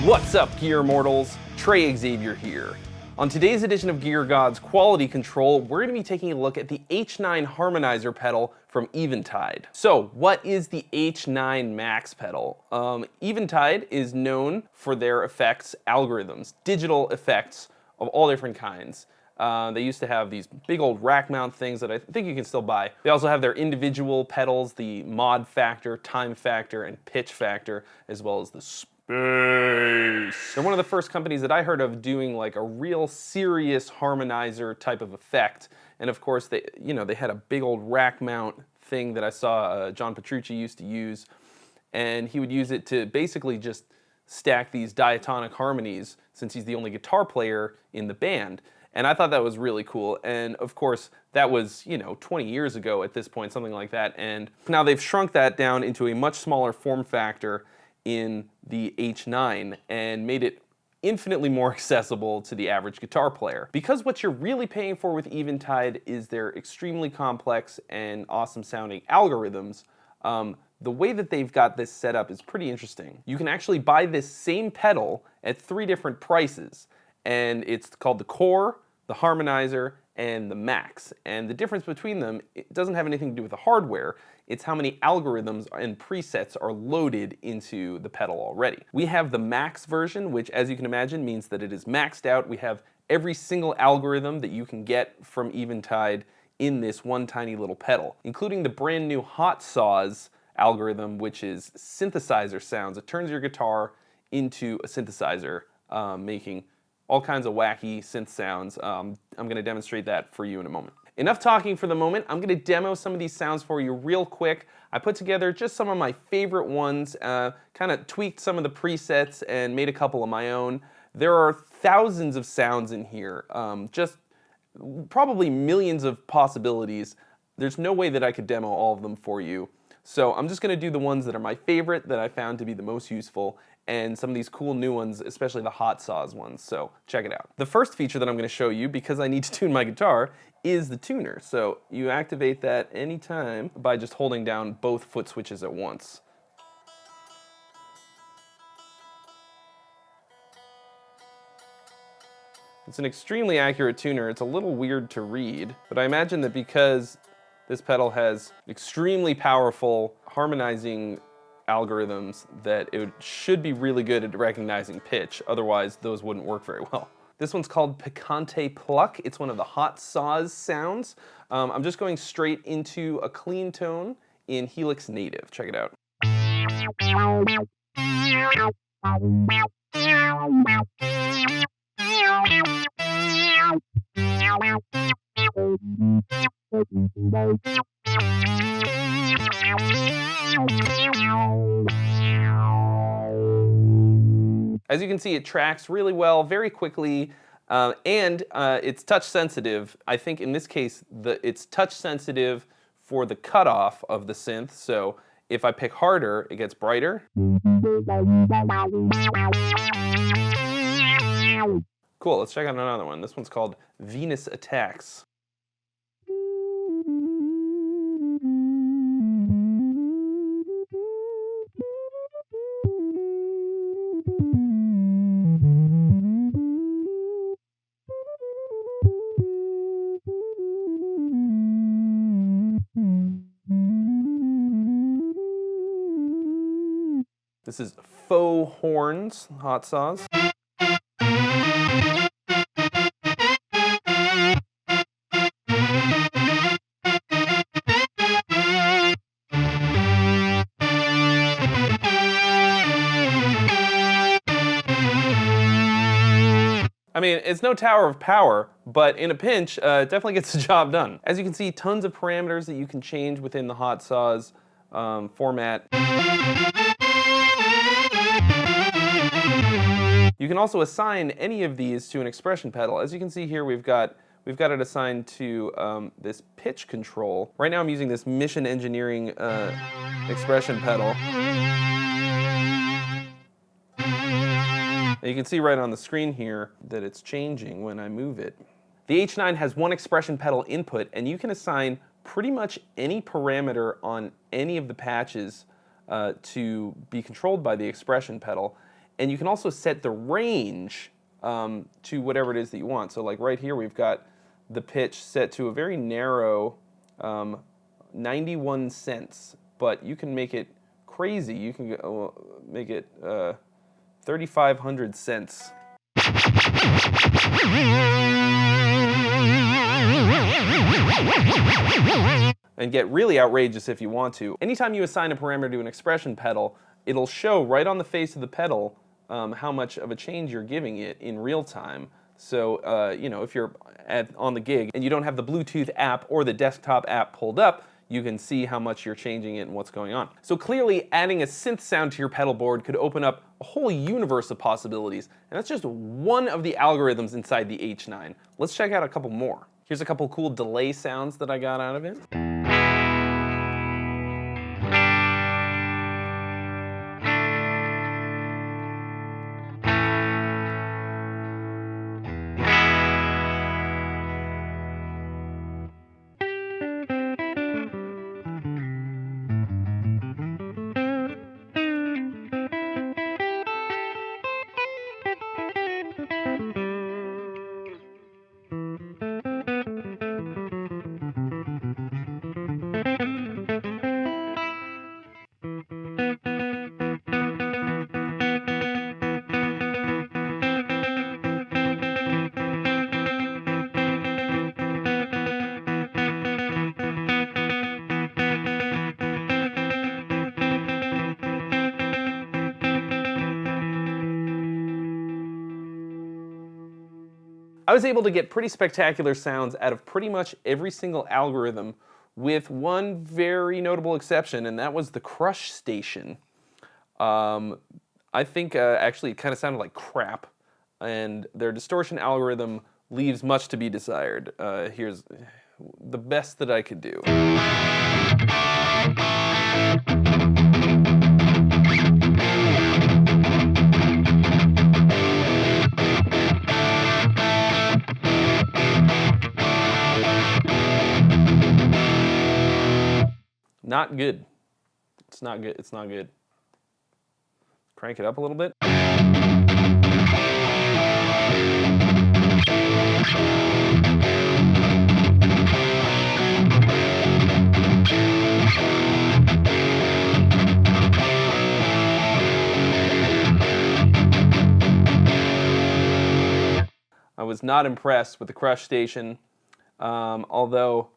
What's up, Gear Mortals? Trey Xavier here. On today's edition of Gear Gods Quality Control, we're going to be taking a look at the H9 Harmonizer pedal from Eventide. So, what is the H9 Max pedal? Eventide is known for their effects algorithms, digital effects of all different kinds. They used to have these big old rack mount things that I think you can still buy. They also have their individual pedals, the mod factor, time factor, and pitch factor, as well as the space. They're one of the first companies that I heard of doing like a real serious harmonizer type of effect. And of course, they had a big old rack mount thing that I saw John Petrucci used to use, and he would use it to basically just stack these diatonic harmonies, since he's the only guitar player in the band. And I thought that was really cool. And of course, that was, 20 years ago at this point, something like that. And now they've shrunk that down into a much smaller form factor in the H9 and made it infinitely more accessible to the average guitar player. Because what you're really paying for with Eventide is their extremely complex and awesome sounding algorithms, the way that they've got this set up is pretty interesting. You can actually buy this same pedal at 3 different prices, and it's called the Core, the Harmonizer, and the Max. And the difference between them, it doesn't have anything to do with the hardware, it's how many algorithms and presets are loaded into the pedal already. We have the Max version, which, as you can imagine, means that it is maxed out. We have every single algorithm that you can get from Eventide in this one tiny little pedal, including the brand new Hot Saws algorithm, which is synthesizer sounds. It turns your guitar into a synthesizer, making all kinds of wacky synth sounds. I'm going to demonstrate that for you in a moment. Enough talking for the moment. I'm going to demo some of these sounds for you real quick. I put together just some of my favorite ones, kind of tweaked some of the presets and made a couple of my own. There are thousands of sounds in here, just probably millions of possibilities. There's no way that I could demo all of them for you. So I'm just going to do the ones that are my favorite, that I found to be the most useful, and some of these cool new ones, especially the Hot Saws ones, so check it out. The first feature that I'm going to show you, because I need to tune my guitar, is the tuner. So you activate that anytime by just holding down both foot switches at once. It's an extremely accurate tuner. It's a little weird to read, but I imagine that because this pedal has extremely powerful harmonizing algorithms, that it should be really good at recognizing pitch. Otherwise, those wouldn't work very well. This one's called Picante Pluck. It's one of the Hot Saws sounds. I'm just going straight into a clean tone in Helix Native. Check it out. As you can see, it tracks really well, very quickly, and it's touch sensitive. I think in this case, it's touch sensitive for the cutoff of the synth, so if I pick harder, it gets brighter. Cool, let's check out another one. This one's called Venus Attacks. This is Faux Horns, Hot Saws. I mean, it's no tower of power, but in a pinch, it definitely gets the job done. As you can see, tons of parameters that you can change within the Hot Saws format. You can also assign any of these to an expression pedal. As you can see here, we've got it assigned to this pitch control. Right now I'm using this Mission Engineering expression pedal. And you can see right on the screen here that it's changing when I move it. The H9 has one expression pedal input, and you can assign pretty much any parameter on any of the patches to be controlled by the expression pedal. And you can also set the range to whatever it is that you want. So like right here, we've got the pitch set to a very narrow 91 cents, but you can make it crazy. You can make it 3,500 cents. And get really outrageous if you want to. Anytime you assign a parameter to an expression pedal, it'll show right on the face of the pedal how much of a change you're giving it in real time. So, you know, if you're on the gig and you don't have the Bluetooth app or the desktop app pulled up, you can see how much you're changing it and what's going on. So clearly, adding a synth sound to your pedal board could open up a whole universe of possibilities, and that's just one of the algorithms inside the H9. Let's check out a couple more. Here's a couple cool delay sounds that I got out of it. I was able to get pretty spectacular sounds out of pretty much every single algorithm, with one very notable exception, and that was the crush station. I think actually it kind of sounded like crap, and their distortion algorithm leaves much to be desired. Here's the best that I could do. Not good. It's not good. It's not good. Crank it up a little bit. I was not impressed with the crush station, although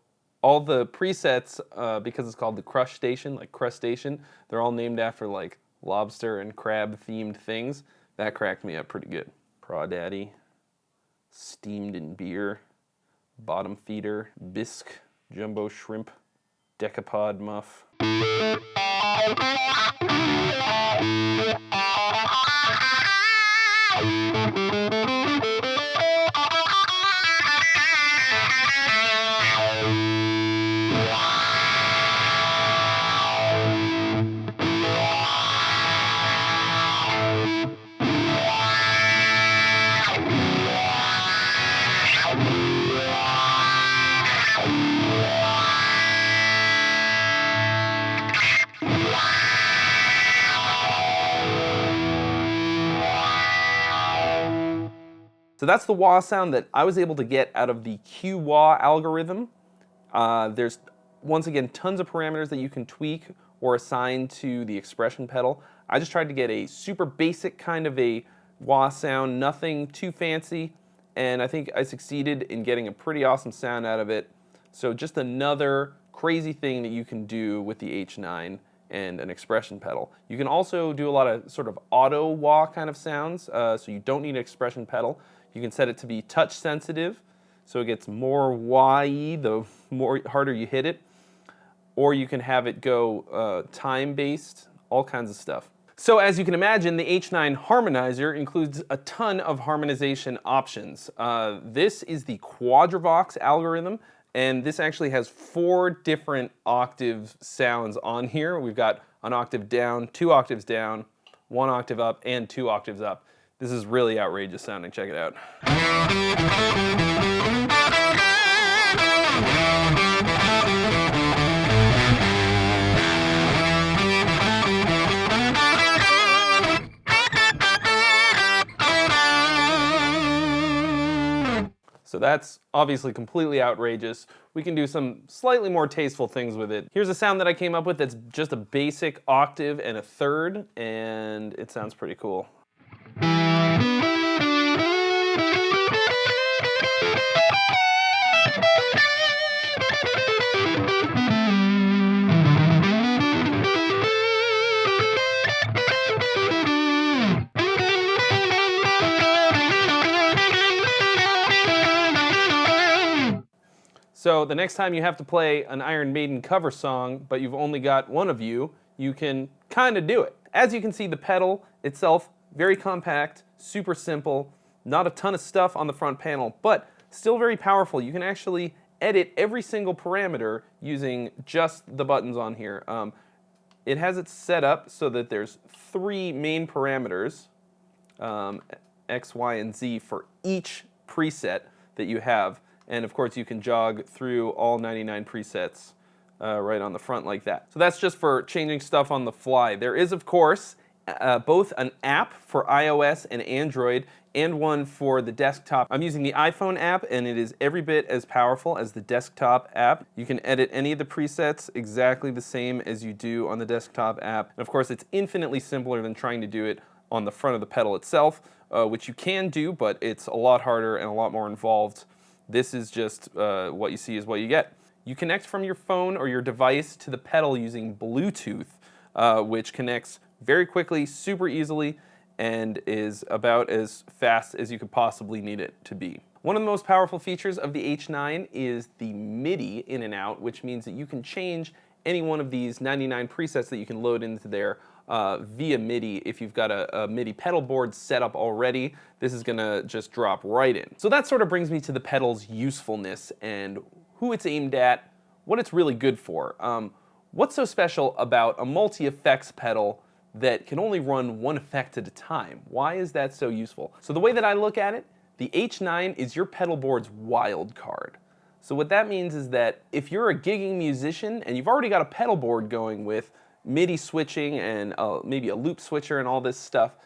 all the presets, because it's called the Crush Station, like Crustation, they're all named after like lobster and crab themed things. That cracked me up pretty good. Crawdaddy, steamed in beer, bottom feeder, bisque, jumbo shrimp, decapod muff. So that's the wah sound that I was able to get out of the Q-wah algorithm. There's, once again, tons of parameters that you can tweak or assign to the expression pedal. I just tried to get a super basic kind of a wah sound, nothing too fancy, and I think I succeeded in getting a pretty awesome sound out of it. So just another crazy thing that you can do with the H9 and an expression pedal. You can also do a lot of sort of auto wah kind of sounds, so you don't need an expression pedal. You can set it to be touch sensitive, so it gets more wah-y the harder you hit it. Or you can have it go time-based, all kinds of stuff. So as you can imagine, the H9 Harmonizer includes a ton of harmonization options. This is the Quadravox algorithm, and this actually has 4 different octave sounds on here. We've got an octave down, 2 octaves down, 1 octave up, and 2 octaves up. This is really outrageous sounding. Check it out. that's obviously completely outrageous. We can do some slightly more tasteful things with it. Here's a sound that I came up with that's just a basic octave and a third, and it sounds pretty cool. So the next time you have to play an Iron Maiden cover song, but you've only got one of you can kind of do it. As you can see, the pedal itself, very compact, super simple, not a ton of stuff on the front panel, but still very powerful. You can actually edit every single parameter using just the buttons on here. It has it set up so that there's 3 main parameters, X, Y, and Z, for each preset that you have. And of course, you can jog through all 99 presets right on the front like that. So that's just for changing stuff on the fly. There is, of course, both an app for iOS and Android and one for the desktop. I'm using the iPhone app, and it is every bit as powerful as the desktop app. You can edit any of the presets exactly the same as you do on the desktop app. And of course, it's infinitely simpler than trying to do it on the front of the pedal itself, which you can do, but it's a lot harder and a lot more involved. This is just what you see is what you get. You connect from your phone or your device to the pedal using Bluetooth, which connects very quickly, super easily, and is about as fast as you could possibly need it to be. One of the most powerful features of the H9 is the MIDI in and out, which means that you can change any one of these 99 presets that you can load into there via MIDI. If you've got a MIDI pedal board set up already, this is gonna just drop right in. So that sort of brings me to the pedal's usefulness and who it's aimed at, what it's really good for. What's so special about a multi-effects pedal that can only run one effect at a time? Why is that so useful? So the way that I look at it, the H9 is your pedal board's wild card. So what that means is that if you're a gigging musician and you've already got a pedal board going with MIDI switching and maybe a loop switcher and all this stuff,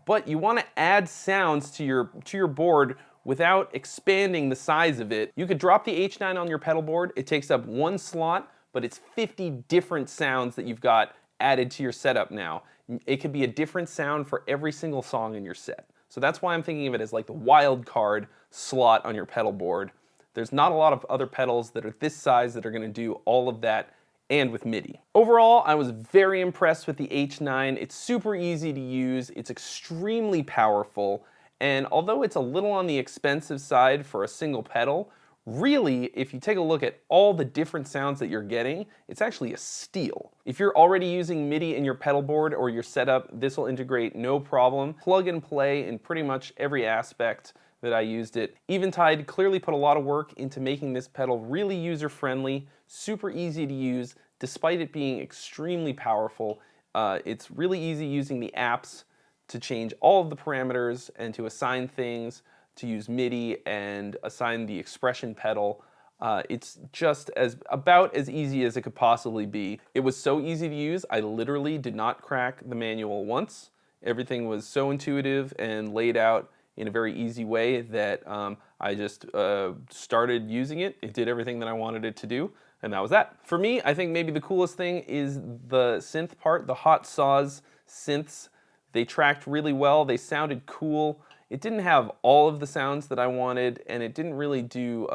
but you want to add sounds to your board without expanding the size of it, you could drop the H9 on your pedal board. It takes up 1 slot, but it's 50 different sounds that you've got added to your setup now. It could be a different sound for every single song in your set. So that's why I'm thinking of it as like the wild card slot on your pedal board. There's not a lot of other pedals that are this size that are going to do all of that and with MIDI. Overall, I was very impressed with the H9. It's super easy to use, it's extremely powerful, and although it's a little on the expensive side for a single pedal, really, if you take a look at all the different sounds that you're getting, it's actually a steal. If you're already using MIDI in your pedal board or your setup, this will integrate no problem. Plug and play in pretty much every aspect that I used it. Eventide clearly put a lot of work into making this pedal really user-friendly, super easy to use, despite it being extremely powerful. It's really easy using the apps to change all of the parameters and to assign things, to use MIDI and assign the expression pedal. It's just about as easy as it could possibly be. It was so easy to use, I literally did not crack the manual once. Everything was so intuitive and laid out in a very easy way that I just started using it. It did everything that I wanted it to do, and that was that. For me, I think maybe the coolest thing is the synth part, the hot saws synths. They tracked really well, they sounded cool. It didn't have all of the sounds that I wanted, and it didn't really do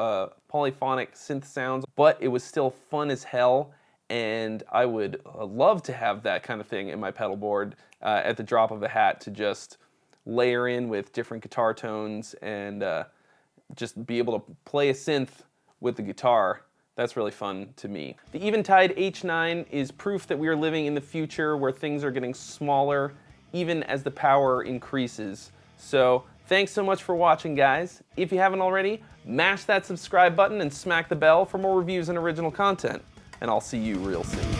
polyphonic synth sounds, but it was still fun as hell, and I would love to have that kind of thing in my pedal board at the drop of a hat to just layer in with different guitar tones and just be able to play a synth with the guitar. That's really fun to me. The Eventide H9 is proof that we are living in the future where things are getting smaller even as the power increases. So thanks so much for watching, guys. If you haven't already, mash that subscribe button and smack the bell for more reviews and original content. And I'll see you real soon.